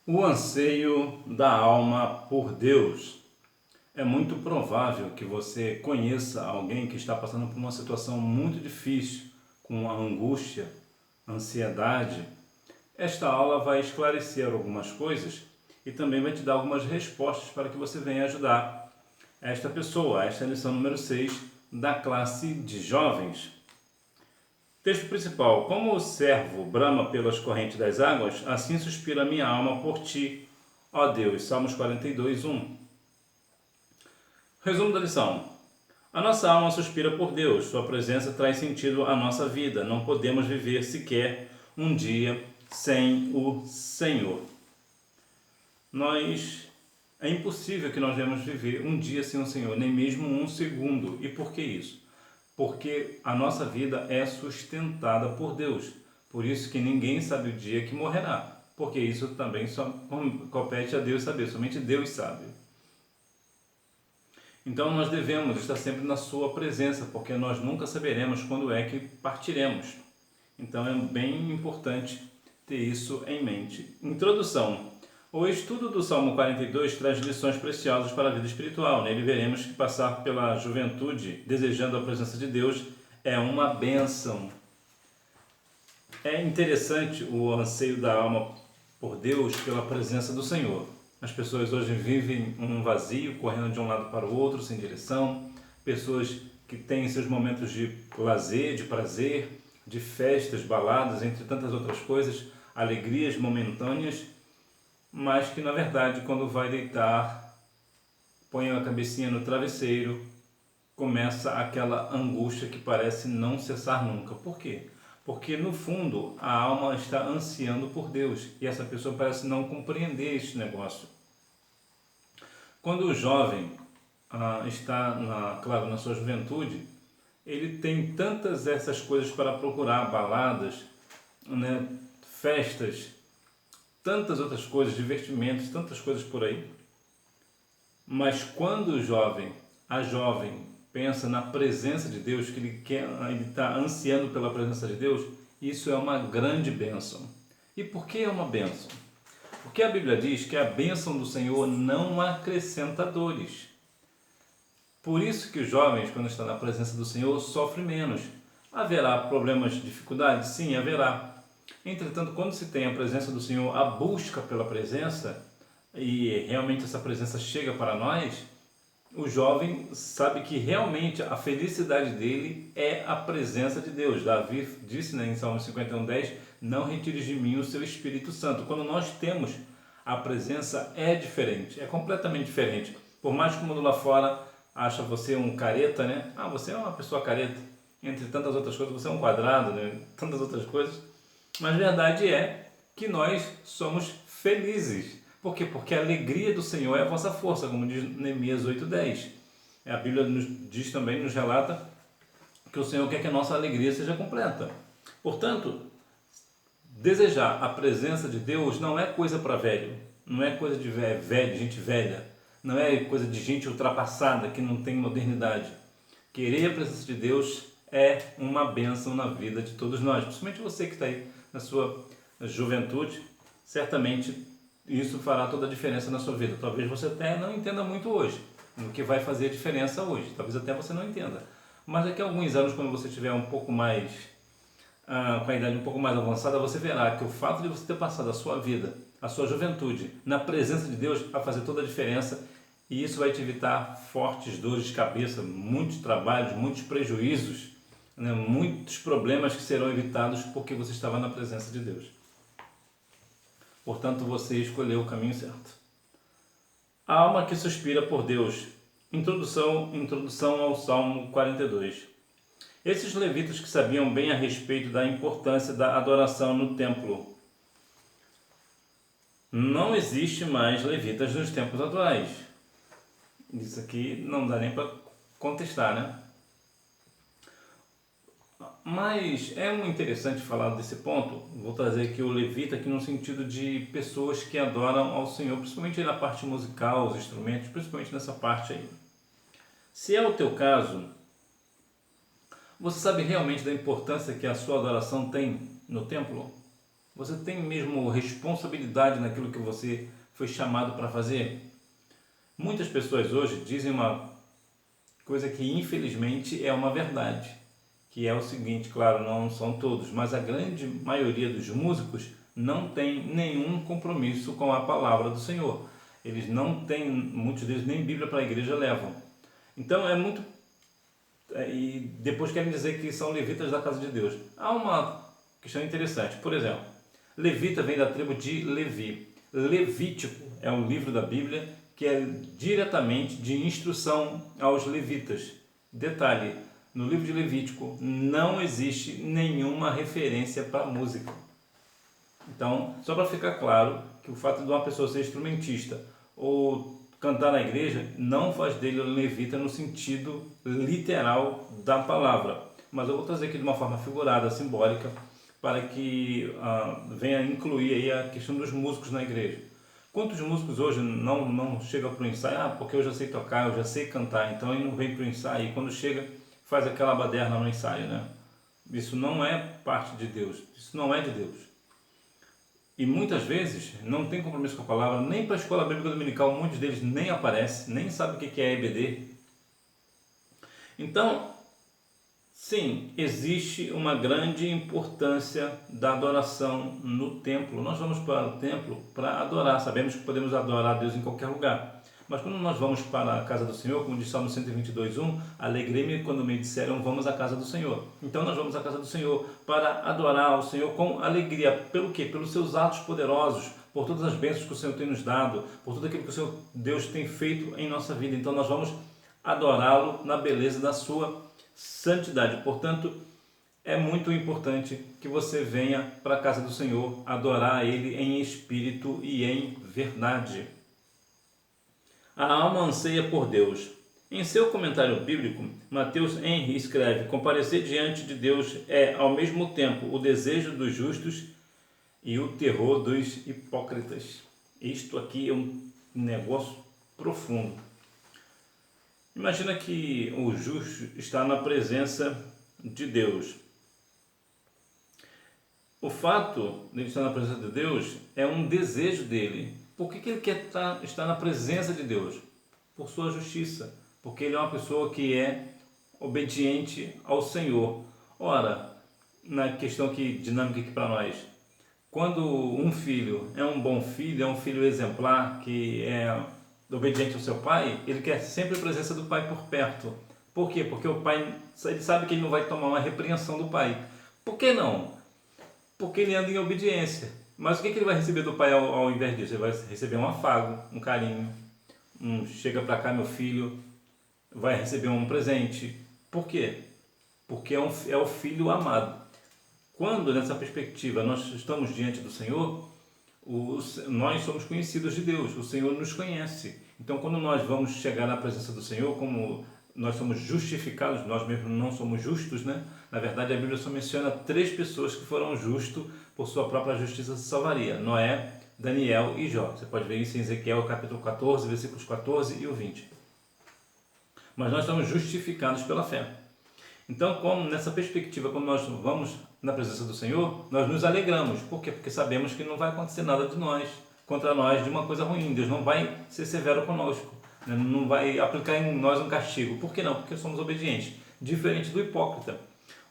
O anseio da alma por Deus. É muito provável que você conheça alguém que está passando por uma situação muito difícil, com angústia, ansiedade. Esta aula vai esclarecer algumas coisas e também vai te dar algumas respostas para que você venha ajudar esta pessoa. Esta é a lição número 6 da classe de jovens. Texto principal. Como o servo brama pelas correntes das águas, assim suspira a minha alma por ti, ó Deus. Salmos 42, 1. Resumo da lição. A nossa alma suspira por Deus. Sua presença traz sentido à nossa vida. Não podemos viver sequer um dia sem o Senhor. É impossível que nós venhamos viver um dia sem o Senhor, nem mesmo um segundo. E por que isso? Porque a nossa vida é sustentada por Deus. Por isso que ninguém sabe o dia que morrerá. Porque isso também só compete a Deus saber, somente Deus sabe. Então nós devemos estar sempre na sua presença, porque nós nunca saberemos quando é que partiremos. Então é bem importante ter isso em mente. Introdução. O estudo do Salmo 42 traz lições preciosas para a vida espiritual. Nele veremos que passar pela juventude desejando a presença de Deus é uma bênção. É interessante o anseio da alma por Deus, pela presença do Senhor. As pessoas hoje vivem um vazio, correndo de um lado para o outro, sem direção. Pessoas que têm seus momentos de lazer, de prazer, de festas, baladas, entre tantas outras coisas, alegrias momentâneas, mas que na verdade quando vai deitar, põe a cabecinha no travesseiro, começa aquela angústia que parece não cessar nunca. Por quê? Porque no fundo a alma está ansiando por Deus e essa pessoa parece não compreender este negócio. Quando o jovem está, claro, na sua juventude, ele tem tantas essas coisas para procurar, baladas, né, festas, tantas outras coisas, divertimentos, tantas coisas por aí. Mas quando a jovem pensa na presença de Deus, que ele está ansiando pela presença de Deus, isso é uma grande bênção. E por que é uma bênção? Porque a Bíblia diz que a bênção do Senhor não acrescenta dores. Por isso que os jovens, quando estão na presença do Senhor, sofrem menos. Haverá problemas, dificuldades? Sim, haverá. Entretanto, quando se tem a presença do Senhor, a busca pela presença, e realmente essa presença chega para nós, o jovem sabe que realmente a felicidade dele é a presença de Deus. Davi disse, né, em Salmo 51:10, não retires de mim o seu Espírito Santo. Quando nós temos a presença, é diferente, é completamente diferente. Por mais que o mundo lá fora acha você um careta, né? Você é uma pessoa careta. Entre tantas outras coisas, você é um quadrado, né? Tantas outras coisas. Mas a verdade é que nós somos felizes. Por quê? Porque a alegria do Senhor é a vossa força, como diz Neemias 8:10. A Bíblia nos diz também, nos relata, que o Senhor quer que a nossa alegria seja completa. Portanto, desejar a presença de Deus não é coisa para velho, não é coisa de velho, gente velha, não é coisa de gente ultrapassada que não tem modernidade. Querer a presença de Deus é uma bênção na vida de todos nós, principalmente você que está aí na sua juventude. Certamente isso fará toda a diferença na sua vida. Talvez você até não entenda muito hoje, no que vai fazer a diferença hoje. Talvez até você não entenda. Mas daqui a alguns anos, quando você tiver um pouco mais, com a idade um pouco mais avançada, você verá que o fato de você ter passado a sua vida, a sua juventude, na presença de Deus, vai fazer toda a diferença. E isso vai te evitar fortes dores de cabeça, muitos trabalhos, muitos prejuízos, né? Muitos problemas que serão evitados porque você estava na presença de Deus. Portanto, você escolheu o caminho certo. A alma que suspira por Deus. Introdução ao Salmo 42. Esses levitas que sabiam bem a respeito da importância da adoração no templo. Não existe mais levitas nos tempos atuais. Isso aqui não dá nem para contestar, né? Mas é interessante falar desse ponto. Vou trazer aqui o levita aqui no sentido de pessoas que adoram ao Senhor, principalmente na parte musical, os instrumentos, principalmente nessa parte aí. Se é o teu caso, você sabe realmente da importância que a sua adoração tem no templo? Você tem mesmo responsabilidade naquilo que você foi chamado para fazer? Muitas pessoas hoje dizem uma coisa que infelizmente é uma verdade, que é o seguinte, claro, não são todos, mas a grande maioria dos músicos não tem nenhum compromisso com a palavra do Senhor. Eles não têm, muitos deles nem Bíblia para a igreja levam. Então é muito... E depois querem dizer que são levitas da casa de Deus. Há uma questão interessante, por exemplo, levita vem da tribo de Levi. Levítico é um livro da Bíblia que é diretamente de instrução aos levitas. Detalhe, no livro de Levítico não existe nenhuma referência para música. Então, só para ficar claro que o fato de uma pessoa ser instrumentista ou cantar na igreja não faz dele levita no sentido literal da palavra. Mas eu vou trazer aqui de uma forma figurada, simbólica, para que venha incluir aí a questão dos músicos na igreja. Quantos músicos hoje não chegam para o ensaio? Porque eu já sei tocar, eu já sei cantar, então ele não vem para o ensaio. E quando chega, faz aquela baderna no ensaio, né? Isso não é parte de Deus, isso não é de Deus. E muitas vezes não tem compromisso com a palavra, nem para a escola bíblica dominical, muitos deles nem aparecem, nem sabem o que é EBD. Então, sim, existe uma grande importância da adoração no templo. Nós vamos para o templo para adorar, sabemos que podemos adorar a Deus em qualquer lugar. Mas quando nós vamos para a casa do Senhor, como diz Salmo 122:1, alegrei-me quando me disseram vamos à casa do Senhor. Então nós vamos à casa do Senhor para adorar ao Senhor com alegria. Pelo quê? Pelos seus atos poderosos, por todas as bênçãos que o Senhor tem nos dado, por tudo aquilo que o Senhor Deus tem feito em nossa vida. Então nós vamos adorá-lo na beleza da sua santidade. Portanto, é muito importante que você venha para a casa do Senhor adorar Ele em espírito e em verdade. A alma anseia por Deus. Em seu comentário bíblico, Mateus Henry escreve: comparecer diante de Deus é, ao mesmo tempo, o desejo dos justos e o terror dos hipócritas. Isto aqui é um negócio profundo. Imagina que o justo está na presença de Deus. O fato de ele estar na presença de Deus é um desejo dele. Por que ele quer estar na presença de Deus? Por sua justiça. Porque ele é uma pessoa que é obediente ao Senhor. Ora, na questão dinâmica aqui para nós, quando um filho é um bom filho, é um filho exemplar, que é obediente ao seu pai, ele quer sempre a presença do pai por perto. Por quê? Porque o pai, ele sabe que ele não vai tomar uma repreensão do pai. Por que não? Porque ele anda em obediência. Mas o que ele vai receber do pai ao invés disso? Ele vai receber um afago, um carinho, chega para cá meu filho, vai receber um presente. Por quê? Porque é o filho amado. Quando nessa perspectiva nós estamos diante do Senhor, nós somos conhecidos de Deus, o Senhor nos conhece. Então quando nós vamos chegar na presença do Senhor, como nós somos justificados, nós mesmos não somos justos, né? Na verdade a Bíblia só menciona 3 pessoas que foram justos por sua própria justiça se salvaria: Noé, Daniel e Jó. Você pode ver isso em Ezequiel capítulo 14, versículos 14 e o 20. Mas nós somos justificados pela fé. Então, como nessa perspectiva, quando nós vamos na presença do Senhor, nós nos alegramos. Por quê? Porque sabemos que não vai acontecer nada contra nós de uma coisa ruim. Deus não vai ser severo conosco, né? Não vai aplicar em nós um castigo. Por que não? Porque somos obedientes. Diferente do hipócrita.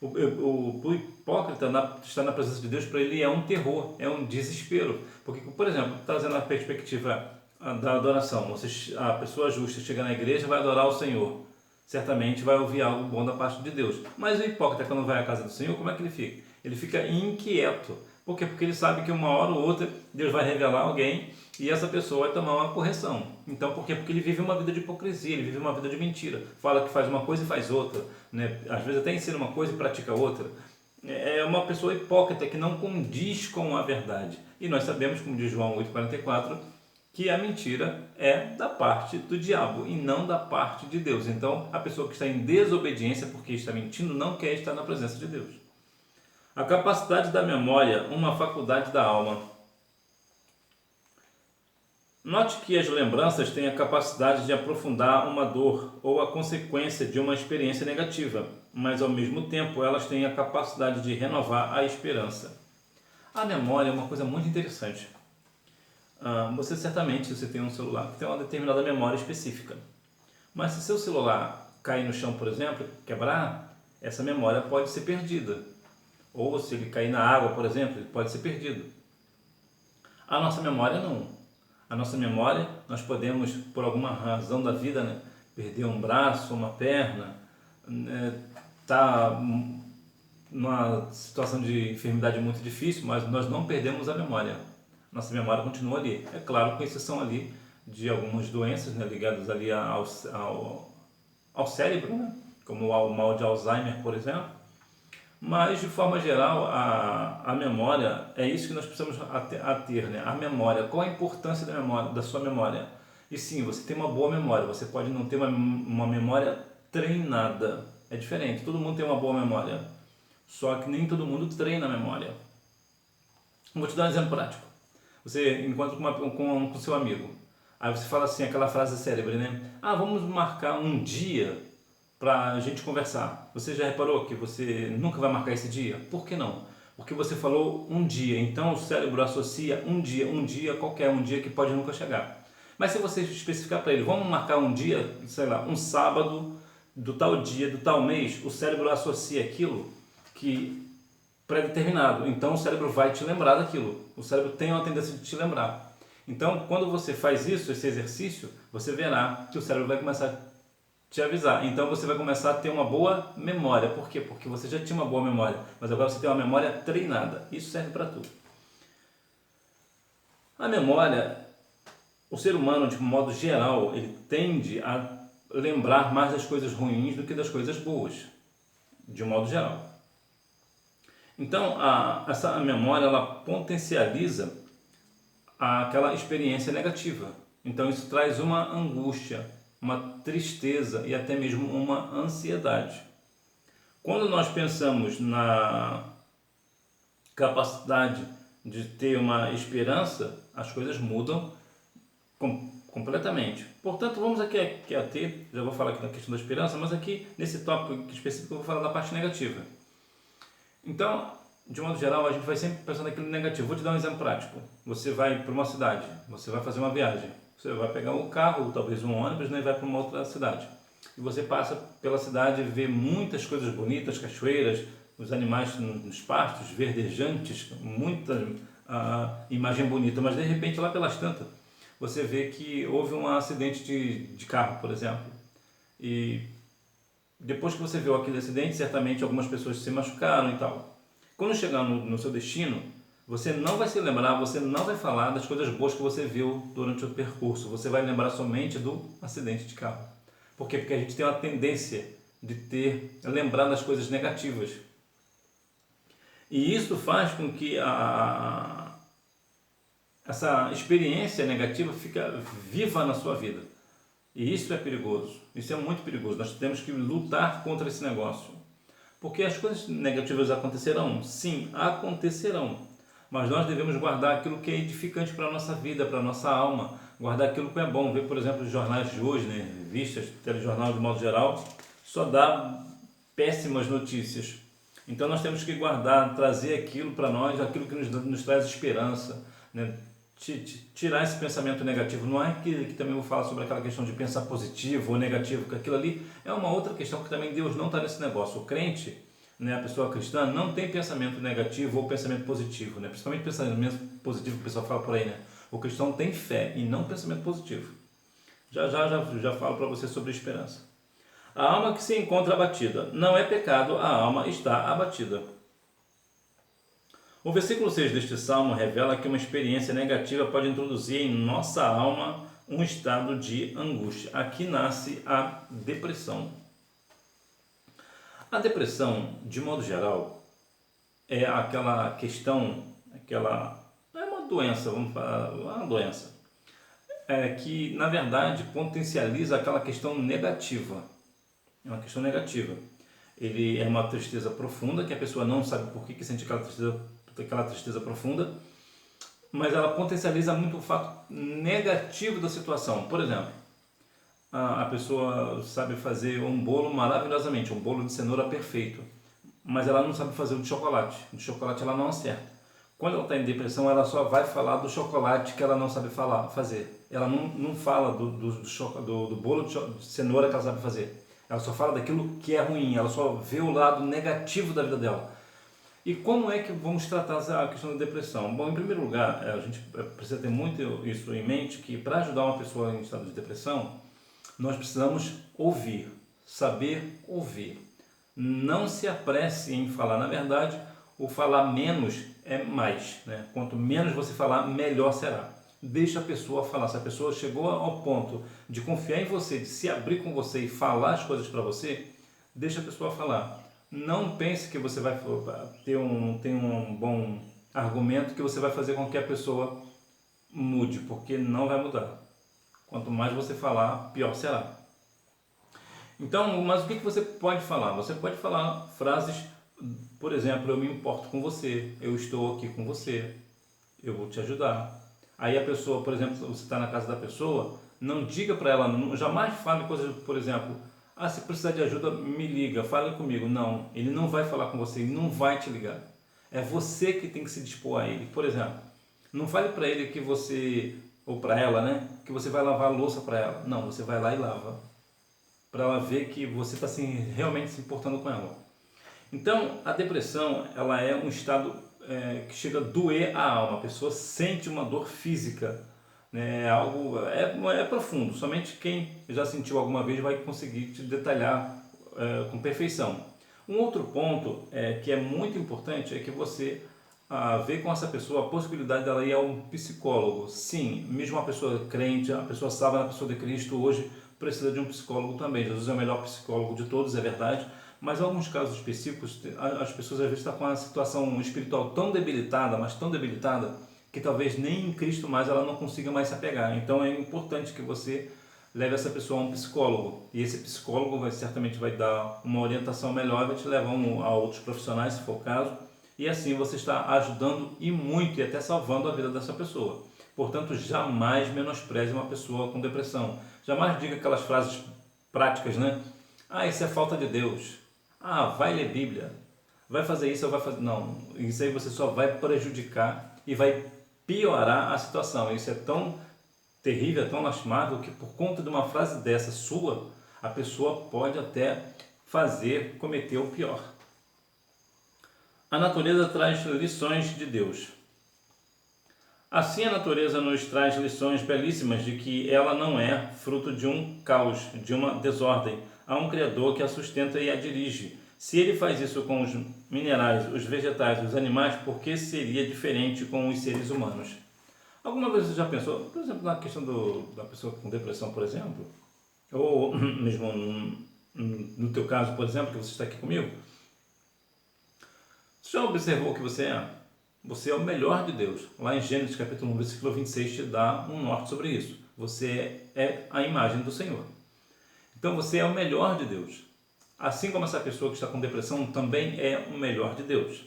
O hipócrita está na presença de Deus, para ele é um terror, é um desespero. Porque, por exemplo, trazendo a perspectiva da adoração, a pessoa justa chega na igreja e vai adorar o Senhor, certamente vai ouvir algo bom da parte de Deus. Mas o hipócrita, quando vai à casa do Senhor, como é que ele fica? Ele fica inquieto. Por quê? Porque ele sabe que uma hora ou outra Deus vai revelar alguém e essa pessoa vai tomar uma correção. Então, por quê? Porque ele vive uma vida de hipocrisia, ele vive uma vida de mentira. Fala que faz uma coisa e faz outra, né? Às vezes até ensina uma coisa e pratica outra. É uma pessoa hipócrita que não condiz com a verdade. E nós sabemos, como diz João 8,44, que a mentira é da parte do diabo e não da parte de Deus. Então, a pessoa que está em desobediência porque está mentindo não quer estar na presença de Deus. A capacidade da memória, uma faculdade da alma. Note que as lembranças têm a capacidade de aprofundar uma dor ou a consequência de uma experiência negativa, mas ao mesmo tempo elas têm a capacidade de renovar a esperança. A memória é uma coisa muito interessante. Você certamente, se você tem um celular, tem uma determinada memória específica. Mas se seu celular cair no chão, por exemplo, quebrar, essa memória pode ser perdida. Ou se ele cair na água, por exemplo, ele pode ser perdido. A nossa memória não. A nossa memória, nós podemos, por alguma razão da vida, né, perder um braço, uma perna, tá numa situação de enfermidade muito difícil, mas nós não perdemos a memória. Nossa memória continua ali. É claro, com exceção ali de algumas doenças, né, ligadas ali ao cérebro, né, como o mal de Alzheimer, por exemplo. Mas, de forma geral, a memória, é isso que nós precisamos ter, né? A memória, qual a importância da memória, da sua memória? E sim, você tem uma boa memória, você pode não ter uma memória treinada. É diferente, todo mundo tem uma boa memória, só que nem todo mundo treina a memória. Vou te dar um exemplo prático. Você encontra com seu amigo, aí você fala assim, aquela frase célebre, né? Vamos marcar um dia para a gente conversar. Você já reparou que você nunca vai marcar esse dia? Por que não? Porque você falou um dia, então o cérebro associa um dia qualquer, um dia que pode nunca chegar. Mas se você especificar para ele, vamos marcar um dia, sei lá, um sábado, do tal dia, do tal mês, o cérebro associa aquilo que pré-determinado. Então o cérebro vai te lembrar daquilo. O cérebro tem uma tendência de te lembrar. Então, quando você faz isso, esse exercício, você verá que o cérebro vai começar a te avisar. Então você vai começar a ter uma boa memória. Por quê? Porque você já tinha uma boa memória, mas agora você tem uma memória treinada. Isso serve para tudo. A memória, o ser humano, de modo geral, ele tende a lembrar mais das coisas ruins do que das coisas boas, de modo geral. Então, essa memória, ela potencializa aquela experiência negativa. Então, isso traz uma angústia, uma tristeza e até mesmo uma ansiedade. Quando nós pensamos na capacidade de ter uma esperança, as coisas mudam completamente. Portanto, vamos aqui a ter, já vou falar aqui na questão da esperança, mas aqui nesse tópico específico eu vou falar da parte negativa. Então, de modo geral, a gente vai sempre pensando naquilo negativo. Vou te dar um exemplo prático. Você vai para uma cidade, você vai fazer uma viagem. Você vai pegar um carro, ou talvez um ônibus, né, e vai para uma outra cidade. E você passa pela cidade e vê muitas coisas bonitas, cachoeiras, os animais nos pastos, verdejantes, muita imagem bonita. Mas de repente, lá pelas tantas, você vê que houve um acidente de carro, por exemplo. E depois que você viu aquele acidente, certamente algumas pessoas se machucaram e tal. Quando chegar no seu destino, você não vai se lembrar, você não vai falar das coisas boas que você viu durante o percurso. Você vai lembrar somente do acidente de carro. Por quê? Porque a gente tem uma tendência de lembrar das coisas negativas. E isso faz com que essa experiência negativa fica viva na sua vida. E isso é perigoso. Isso é muito perigoso. Nós temos que lutar contra esse negócio. Porque as coisas negativas acontecerão? Sim, acontecerão. Mas nós devemos guardar aquilo que é edificante para a nossa vida, para a nossa alma. Guardar aquilo que é bom. Ver, por exemplo, os jornais de hoje, né? Revistas, telejornal de modo geral, só dá péssimas notícias. Então nós temos que guardar, trazer aquilo para nós, aquilo que nos traz esperança, né? Tirar esse pensamento negativo. Não é que também vou falar sobre aquela questão de pensar positivo ou negativo, que aquilo ali é uma outra questão que também Deus não está nesse negócio. O crente, né, a pessoa cristã, não tem pensamento negativo ou pensamento positivo, né? Principalmente pensamento positivo que o pessoal fala por aí, né? O cristão tem fé e não pensamento positivo. Já falo para você sobre esperança. A alma que se encontra abatida. Não é pecado, a alma está abatida. O versículo 6 deste salmo revela que uma experiência negativa pode introduzir em nossa alma um estado de angústia. Aqui nasce a depressão. A depressão, de modo geral, é aquela questão, é uma doença, vamos falar, uma doença, que na verdade potencializa aquela questão negativa. É uma questão negativa. Ele é uma tristeza profunda, que a pessoa não sabe por que sente aquela tristeza profunda, mas ela potencializa muito o fato negativo da situação. Por exemplo, a pessoa sabe fazer um bolo maravilhosamente, um bolo de cenoura perfeito, mas ela não sabe fazer o de chocolate. O de chocolate ela não acerta. Quando ela está em depressão, ela só vai falar do chocolate que ela não sabe fazer. Ela não fala do bolo de cenoura que ela sabe fazer. Ela só fala daquilo que é ruim, ela só vê o lado negativo da vida dela. E como é que vamos tratar a questão da depressão? Bom, em primeiro lugar, a gente precisa ter muito isso em mente, que para ajudar uma pessoa em estado de depressão, nós precisamos ouvir, saber ouvir. Não se apresse em falar. Na verdade, o falar menos é mais, né? Quanto menos você falar, melhor será. Deixa a pessoa falar. Se a pessoa chegou ao ponto de confiar em você, de se abrir com você e falar as coisas para você, deixa a pessoa falar. Não pense que você vai ter um bom argumento que você vai fazer com que a pessoa mude, porque não vai mudar. Quanto mais você falar, pior será. Então, mas o que você pode falar? Você pode falar frases, por exemplo, eu me importo com você, eu estou aqui com você, eu vou te ajudar. Aí a pessoa, por exemplo, você está na casa da pessoa, não diga para ela, jamais fale coisas, por exemplo, se precisar de ajuda, me liga, fale comigo. Não, ele não vai falar com você, ele não vai te ligar. É você que tem que se dispor a ele. Por exemplo, não fale para ele que você, ou para ela, né, que você vai lavar a louça para ela. Não, você vai lá e lava. Para ela ver que você está realmente se importando com ela. Então, a depressão, ela é um estado que chega a doer a alma. A pessoa sente uma dor física, né? É profundo. Somente quem já sentiu alguma vez vai conseguir te detalhar com perfeição. Um outro ponto que é muito importante é que você vê com essa pessoa a possibilidade dela ir a um psicólogo. Sim, mesmo uma pessoa crente, a pessoa salva na pessoa de Cristo hoje precisa de um psicólogo também. Jesus é o melhor psicólogo de todos, é verdade, mas em alguns casos específicos, as pessoas às vezes estão com uma situação espiritual tão debilitada, mas tão debilitada, que talvez nem em Cristo mais ela não consiga mais se apegar. Então é importante que você leve essa pessoa a um psicólogo, e esse psicólogo certamente vai dar uma orientação melhor, vai te levar a outros profissionais, se for o caso, e assim você está ajudando e muito, e até salvando a vida dessa pessoa. Portanto, jamais menospreze uma pessoa com depressão. Jamais diga aquelas frases práticas, né? Isso é falta de Deus. Vai ler Bíblia. Vai fazer isso ou vai fazer... Não, isso aí você só vai prejudicar e vai piorar a situação. Isso é tão terrível, é tão lastimável que por conta de uma frase dessa sua, a pessoa pode até cometer o pior. A natureza traz lições de Deus. Assim, a natureza nos traz lições belíssimas de que ela não é fruto de um caos, de uma desordem. Há um Criador que a sustenta e a dirige. Se ele faz isso com os minerais, os vegetais, os animais, por que seria diferente com os seres humanos? Alguma vez você já pensou, por exemplo, na questão da pessoa com depressão, por exemplo, ou mesmo no teu caso, por exemplo, que você está aqui comigo, você já observou o que você é? Você é o melhor de Deus. Lá em Gênesis capítulo 1, versículo 26 te dá um norte sobre isso. Você é a imagem do Senhor. Então você é o melhor de Deus. Assim como essa pessoa que está com depressão também é o melhor de Deus.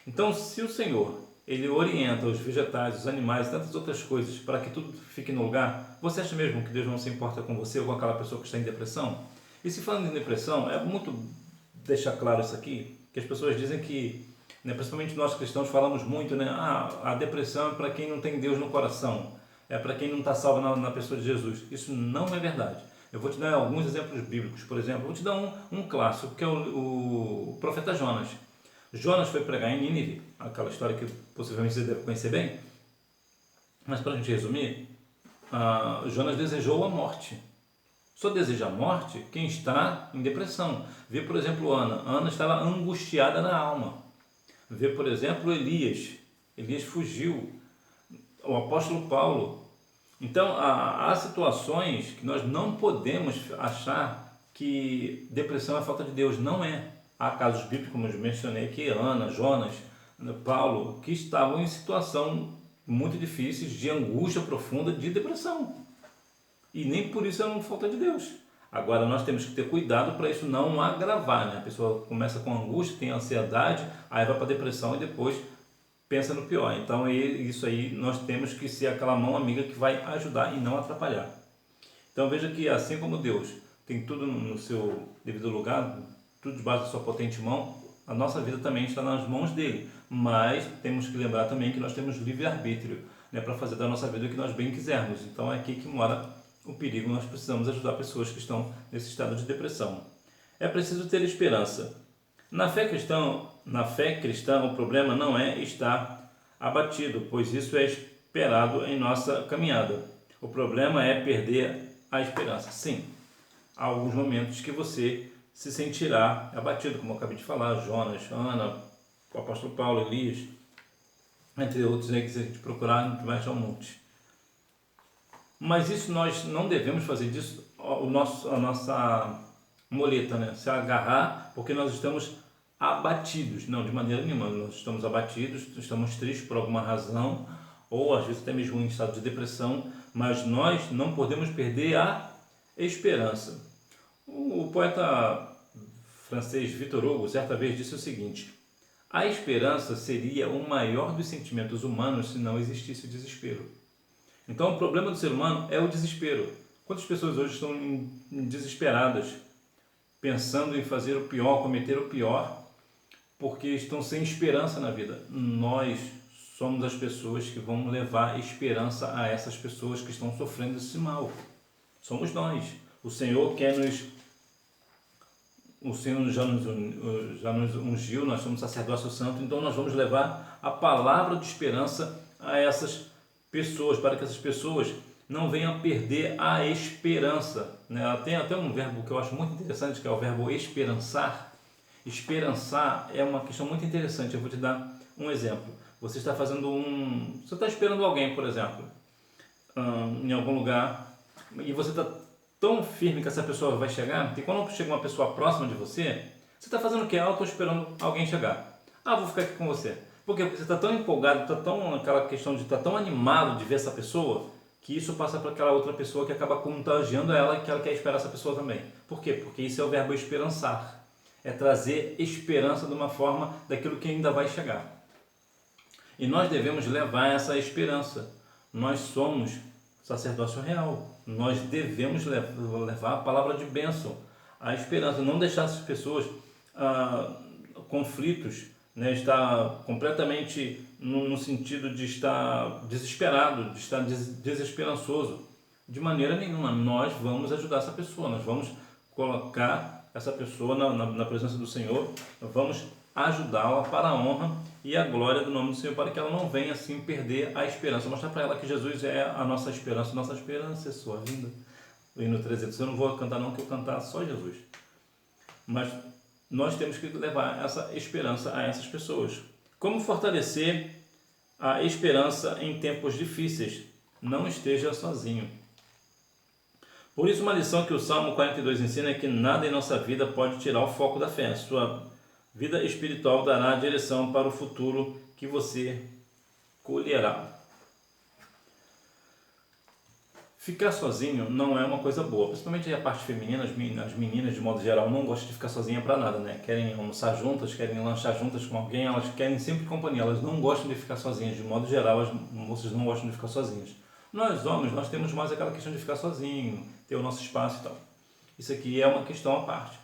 Então, se o Senhor, ele orienta os vegetais, os animais e tantas outras coisas para que tudo fique no lugar, você acha mesmo que Deus não se importa com você ou com aquela pessoa que está em depressão? E se falando em depressão, é muito deixar claro isso aqui, que as pessoas dizem que, principalmente nós cristãos falamos muito, a depressão é para quem não tem Deus no coração, é para quem não está salvo na pessoa de Jesus. Isso não é verdade. Eu vou te dar alguns exemplos bíblicos. Por exemplo, vou te dar um clássico, que é o profeta Jonas. Jonas foi pregar em Nínive, aquela história que possivelmente você deve conhecer bem, mas para a gente resumir, Jonas desejou a morte. Só deseja a morte quem está em depressão. Vê, por exemplo, Ana. Ana estava angustiada na alma. Vê, por exemplo, Elias. Elias fugiu. O apóstolo Paulo. Então, há situações que nós não podemos achar que depressão é falta de Deus. Não é. Há casos bíblicos, como eu mencionei aqui, Ana, Jonas, Paulo, que estavam em situação muito difíceis, de angústia profunda, de depressão. E nem por isso é uma falta de Deus. Agora, nós temos que ter cuidado para isso não agravar, A pessoa começa com angústia, tem ansiedade, aí vai para a depressão e depois pensa no pior. Então, isso aí nós temos que ser aquela mão amiga que vai ajudar e não atrapalhar. Então, veja que assim como Deus tem tudo no seu devido lugar, tudo debaixo da sua potente mão, A nossa vida também está nas mãos dele, mas temos que lembrar também que nós temos livre-arbítrio, né, para fazer da nossa vida o que nós bem quisermos. Então é aqui que mora o perigo. Nós precisamos ajudar pessoas que estão nesse estado de depressão. É preciso ter esperança. Na fé cristã, o problema não é estar abatido, pois isso é esperado em nossa caminhada. O problema é perder a esperança. Sim, há alguns momentos que você se sentirá abatido, como eu acabei de falar, Jonas, Ana, o apóstolo Paulo, Elias, entre outros, né, que se a gente procurar, a gente vai achar um monte. Mas isso nós não devemos fazer disso a nossa muleta, né? Se agarrar porque nós estamos abatidos. Não, de maneira nenhuma. Nós estamos abatidos, estamos tristes por alguma razão, ou às vezes até mesmo em estado de depressão, mas nós não podemos perder a esperança. O poeta francês Victor Hugo certa vez disse o seguinte: a esperança seria o maior dos sentimentos humanos se não existisse o desespero. Então o problema do ser humano é o desespero. Quantas pessoas hoje estão desesperadas, pensando em fazer o pior, cometer o pior, porque estão sem esperança na vida? Nós somos as pessoas que vão levar esperança a essas pessoas que estão sofrendo esse mal. Somos nós. O Senhor já nos ungiu, nós somos sacerdócio santo, então nós vamos levar a palavra de esperança a essas pessoas, para que essas pessoas não venham a perder a esperança, né? Tem até um verbo que eu acho muito interessante, que é o verbo esperançar. Esperançar é uma questão muito interessante. Eu vou te dar um exemplo. Você está esperando alguém, por exemplo, em algum lugar, e você está tão firme que essa pessoa vai chegar, que quando chega uma pessoa próxima de você, você está fazendo o quê? Estou esperando alguém chegar. Vou ficar aqui com você. Por quê? Porque você está tão empolgado, está tão aquela questão de estar tão animado de ver essa pessoa, que isso passa para aquela outra pessoa que acaba contagiando ela e que ela quer esperar essa pessoa também. Por quê? Porque isso é o verbo esperançar. É trazer esperança de uma forma daquilo que ainda vai chegar. E nós devemos levar essa esperança. Nós somos sacerdócio real. Nós devemos levar a palavra de bênção, a esperança. Não deixar essas pessoas conflitos, né, estar completamente no sentido de estar desesperado, de estar desesperançoso. De maneira nenhuma. Nós vamos ajudar essa pessoa. Nós vamos colocar essa pessoa na presença do Senhor. Vamos ajudá-la para a honra e a glória do nome do Senhor, para que ela não venha assim perder a esperança. Mostrar para ela que Jesus é a nossa esperança é sua vinda. E no 300, eu não vou cantar não, que eu cantar só Jesus. Mas nós temos que levar essa esperança a essas pessoas. Como fortalecer a esperança em tempos difíceis? Não esteja sozinho. Por isso, uma lição que o Salmo 42 ensina é que nada em nossa vida pode tirar o foco da fé. Sua vida espiritual dará a direção para o futuro que você colherá. Ficar sozinho não é uma coisa boa, principalmente a parte feminina. As meninas de modo geral não gostam de ficar sozinha para nada, né? Querem almoçar juntas, querem lanchar juntas com alguém, elas querem sempre companhia, elas não gostam de ficar sozinhas. De modo geral, as moças não gostam de ficar sozinhas. Nós homens, nós temos mais aquela questão de ficar sozinho, ter o nosso espaço e tal. Isso aqui é uma questão à parte.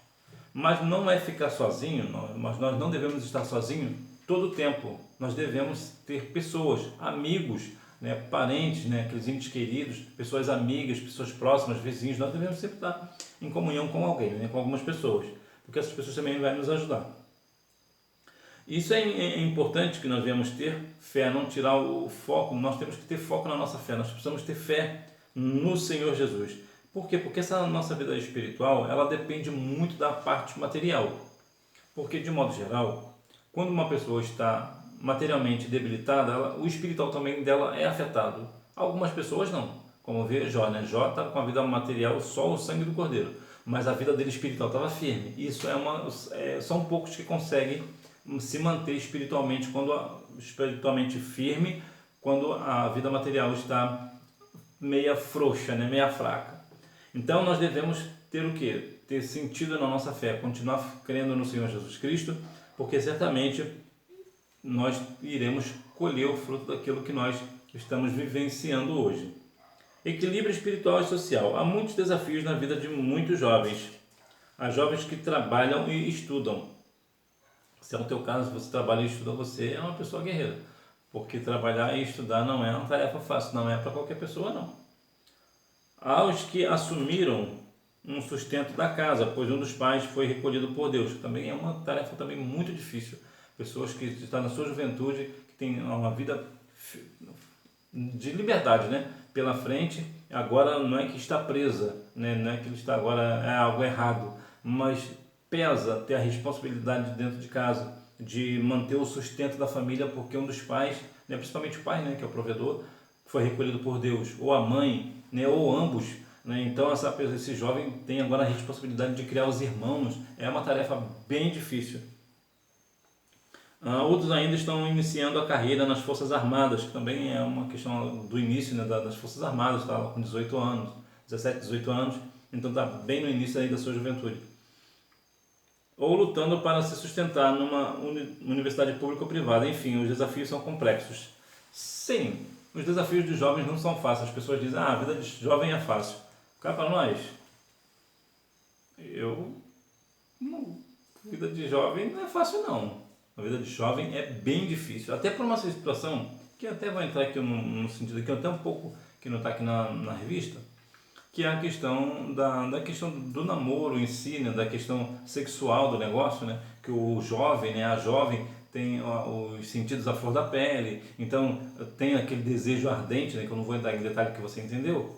Mas não é ficar sozinho, mas nós não devemos estar sozinhos todo o tempo. Nós devemos ter pessoas, amigos, né, parentes, né, aqueles entes queridos, pessoas amigas, pessoas próximas, vizinhos. Nós devemos sempre estar em comunhão com alguém, né, com algumas pessoas, porque essas pessoas também vão nos ajudar. Isso é importante, que nós devemos ter fé, não tirar o foco. Nós temos que ter foco na nossa fé, nós precisamos ter fé no Senhor Jesus. Por quê? Porque essa nossa vida espiritual, ela depende muito da parte material. Porque, de modo geral, quando uma pessoa está materialmente debilitada, o espiritual também dela é afetado. Algumas pessoas não, como vê Jó, né? Jó está com a vida material só o sangue do cordeiro, mas a vida dele espiritual estava firme. Isso são poucos que conseguem se manter espiritualmente firme, quando a vida material está meia frouxa, né? Meia fraca. Então nós devemos ter o quê? Ter sentido na nossa fé, continuar crendo no Senhor Jesus Cristo, porque certamente nós iremos colher o fruto daquilo que nós estamos vivenciando hoje. Equilíbrio espiritual e social. Há muitos desafios na vida de muitos jovens. Há jovens que trabalham e estudam. Se é o teu caso, se você trabalha e estuda, você é uma pessoa guerreira. Porque trabalhar e estudar não é uma tarefa fácil, não é para qualquer pessoa, não. Aos que assumiram um sustento da casa, pois um dos pais foi recolhido por Deus. Também é uma tarefa também muito difícil. Pessoas que estão na sua juventude, que têm uma vida de liberdade, né, pela frente, agora não é que está presa, né, não é que ele está agora é algo errado, mas pesa ter a responsabilidade dentro de casa de manter o sustento da família, porque um dos pais, né, principalmente o pai, né, que é o provedor, foi recolhido por Deus, ou a mãe, né, ou ambos, né, então esse jovem tem agora a responsabilidade de criar os irmãos, é uma tarefa bem difícil. Outros ainda estão iniciando a carreira nas Forças Armadas, que também é uma questão do início, né, das Forças Armadas, estava com 18 anos, 17, 18 anos, então está bem no início aí da sua juventude. Ou lutando para se sustentar numa universidade pública ou privada. Enfim, os desafios são complexos. Sim, os desafios dos jovens não são fáceis. As pessoas dizem, a vida de jovem é fácil. Cá para nós, vida de jovem não é fácil não. A vida de jovem é bem difícil. Até por uma situação, que até vai entrar aqui no sentido que até um pouco, que não está aqui na revista, que é a questão da questão do namoro em si, né, da questão sexual do negócio, né, que o jovem, né, a jovem tem os sentidos à flor da pele, então tem aquele desejo ardente, né, que eu não vou entrar em detalhe que você entendeu.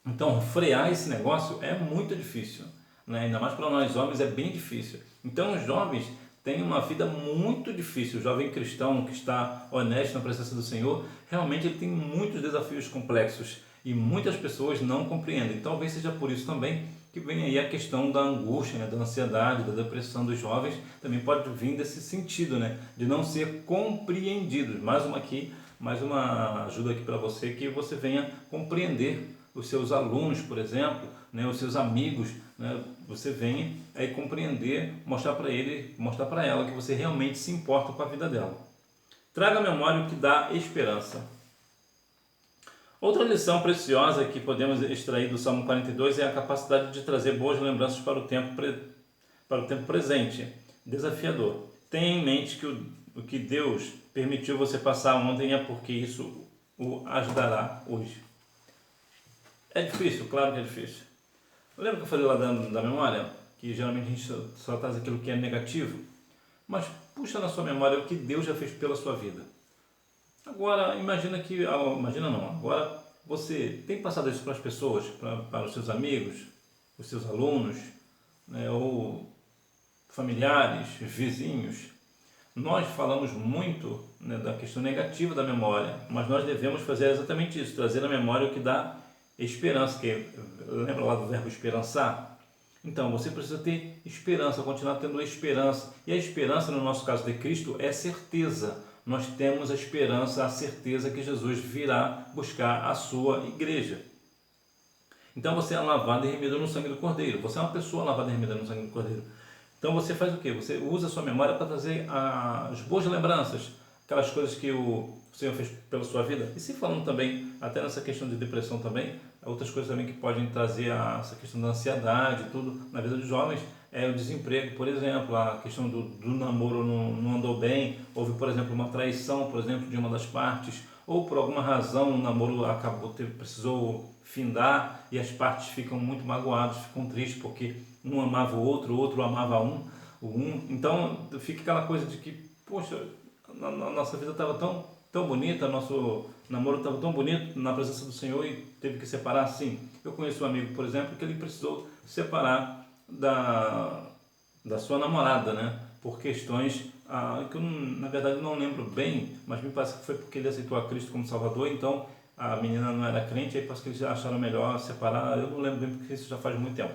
Então frear esse negócio é muito difícil, né, ainda mais para nós homens é bem difícil. Então os jovens têm uma vida muito difícil. O jovem cristão que está honesto na presença do Senhor, realmente ele tem muitos desafios complexos e muitas pessoas não compreendem. Talvez seja por isso também que vem aí a questão da angústia, né, da ansiedade, da depressão dos jovens, também pode vir desse sentido, né, de não ser compreendidos. Mais uma ajuda aqui para você, que você venha compreender os seus alunos, por exemplo, né, os seus amigos, né, você venha aí compreender, mostrar para ele, mostrar para ela que você realmente se importa com a vida dela. Traga à memória o que dá esperança. Outra lição preciosa que podemos extrair do Salmo 42 é a capacidade de trazer boas lembranças para o tempo presente, desafiador. Tenha em mente que o que Deus permitiu você passar ontem é porque isso o ajudará hoje. É difícil? Claro que é difícil. Lembra que eu falei lá da memória? Que geralmente a gente só traz aquilo que é negativo? Mas puxa na sua memória o que Deus já fez pela sua vida. Agora, agora você tem passado isso para as pessoas, para os seus amigos, os seus alunos, né, ou familiares, vizinhos. Nós falamos muito, né, da questão negativa da memória, mas nós devemos fazer exatamente isso, trazer à memória o que dá esperança, lembra lá do verbo esperançar? Então, você precisa ter esperança, continuar tendo esperança. E a esperança, no nosso caso de Cristo, é certeza. Nós temos a esperança, a certeza que Jesus virá buscar a sua igreja. Então, você é lavado e remido no sangue do Cordeiro. Você é uma pessoa lavada e remida no sangue do Cordeiro. Então, você faz o quê? Você usa a sua memória para trazer as boas lembranças, aquelas coisas que o Senhor fez pela sua vida. E se falando também, até nessa questão de depressão também, outras coisas também que podem trazer essa questão da ansiedade e tudo na vida dos jovens, é o desemprego, por exemplo, a questão do namoro não andou bem, houve, por exemplo, uma traição, por exemplo, de uma das partes, ou por alguma razão o namoro precisou findar e as partes ficam muito magoadas, ficam tristes porque um amava o outro amava um. Então fica aquela coisa de que, poxa, a nossa vida estava tão bonita, nosso namoro estava tão bonito na presença do Senhor e teve que separar. Sim, eu conheço um amigo, por exemplo, que ele precisou separar da sua namorada, né, por questões que eu na verdade não lembro bem, mas me parece que foi porque ele aceitou a Cristo como Salvador. Então a menina não era crente, aí parece que eles acharam melhor separar. Eu não lembro bem porque isso já faz muito tempo.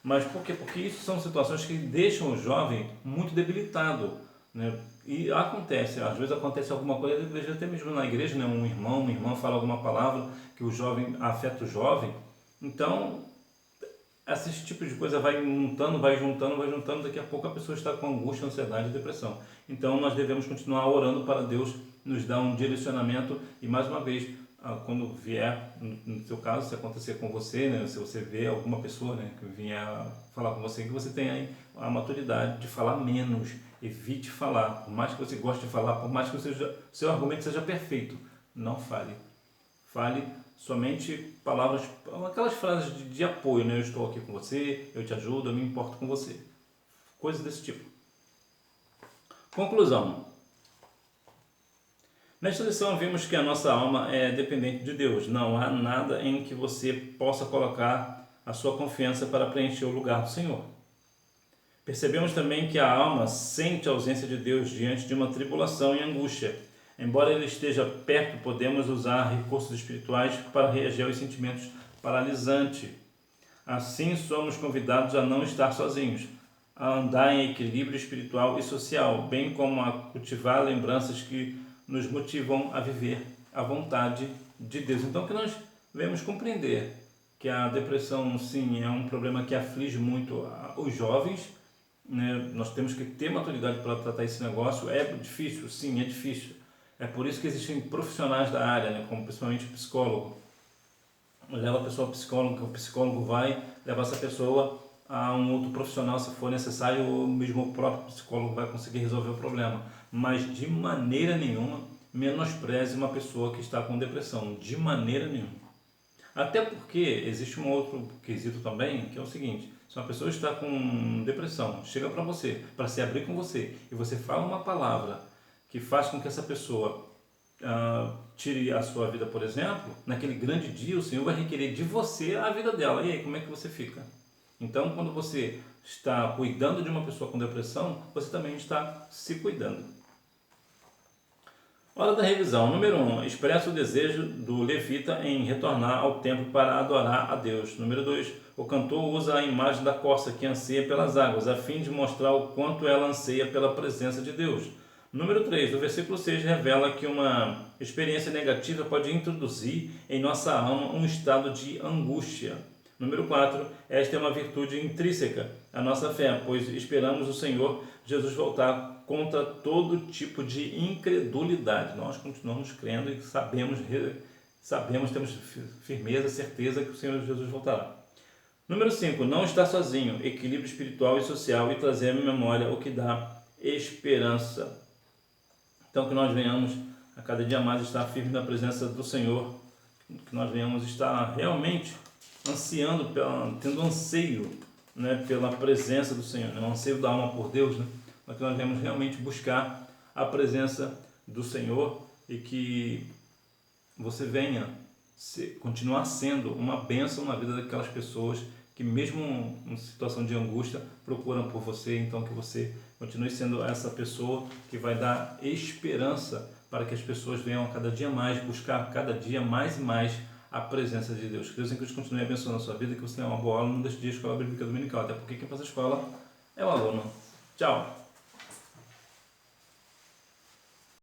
Mas por quê? Porque isso são situações que deixam o jovem muito debilitado, né? E acontece, às vezes acontece alguma coisa, até mesmo na igreja, né? Uma irmã fala alguma palavra que o jovem afeta o jovem. Então, esse tipo de coisa vai juntando, daqui a pouco a pessoa está com angústia, ansiedade e depressão. Então, nós devemos continuar orando para Deus nos dar um direcionamento e, mais uma vez, quando vier, no seu caso, se acontecer com você, né, se você vê alguma pessoa, né, que vier falar com você, que você tenha aí a maturidade de falar menos, evite falar, por mais que você goste de falar, por mais que seu argumento seja perfeito, não fale. Fale somente palavras, aquelas frases de apoio, né, eu estou aqui com você, eu te ajudo, eu me importo com você, coisas desse tipo. Conclusão. Nesta lição vimos que a nossa alma é dependente de Deus. Não há nada em que você possa colocar a sua confiança para preencher o lugar do Senhor. Percebemos também que a alma sente a ausência de Deus diante de uma tribulação e angústia. Embora Ele esteja perto, podemos usar recursos espirituais para reagir aos sentimentos paralisantes. Assim, somos convidados a não estar sozinhos, a andar em equilíbrio espiritual e social, bem como a cultivar lembranças que nos motivam a viver a vontade de Deus. Então, que nós devemos compreender que a depressão, sim, é um problema que aflige muito os jovens, né? Nós temos que ter maturidade para tratar esse negócio. É difícil, sim, é difícil. É por isso que existem profissionais da área, né? Como principalmente o psicólogo. Leva a pessoa ao psicólogo, o psicólogo vai levar essa pessoa a um outro profissional se for necessário, ou mesmo o próprio psicólogo vai conseguir resolver o problema. Mas de maneira nenhuma menospreze uma pessoa que está com depressão, de maneira nenhuma. Até porque existe um outro quesito também, que é o seguinte: se uma pessoa está com depressão, chega para você, para se abrir com você, e você fala uma palavra que faz com que essa pessoa tire a sua vida, por exemplo, naquele grande dia o Senhor vai requerer de você a vida dela. E aí, como é que você fica? Então, quando você está cuidando de uma pessoa com depressão, você também está se cuidando. Hora da revisão. Número 1. Expressa o desejo do levita em retornar ao templo para adorar a Deus. Número 2. O cantor usa a imagem da corça que anseia pelas águas, a fim de mostrar o quanto ela anseia pela presença de Deus. Número 3. O versículo 6 revela que uma experiência negativa pode introduzir em nossa alma um estado de angústia. Número 4. Esta é uma virtude intrínseca à nossa fé, pois esperamos o Senhor Jesus voltar contra todo tipo de incredulidade. Nós continuamos crendo e sabemos, temos firmeza, certeza que o Senhor Jesus voltará. Número 5. Não estar sozinho, equilíbrio espiritual e social, e trazer à memória o que dá esperança. Então, que nós venhamos a cada dia mais estar firmes na presença do Senhor, que nós venhamos estar realmente ansiando, tendo anseio, né, pela presença do Senhor, né, o anseio da alma por Deus, né, para que nós venhamos realmente buscar a presença do Senhor e que você venha continuar sendo uma bênção na vida daquelas pessoas que mesmo em situação de angústia procuram por você. Então que você continue sendo essa pessoa que vai dar esperança para que as pessoas venham a cada dia mais buscar cada dia mais e mais a presença de Deus. Que Deus sempre continue abençoando a sua vida e que você tenha uma boa aula. Não deixe de ir à Escola Bíblica Dominical, até porque quem faz a escola é o aluno. Tchau!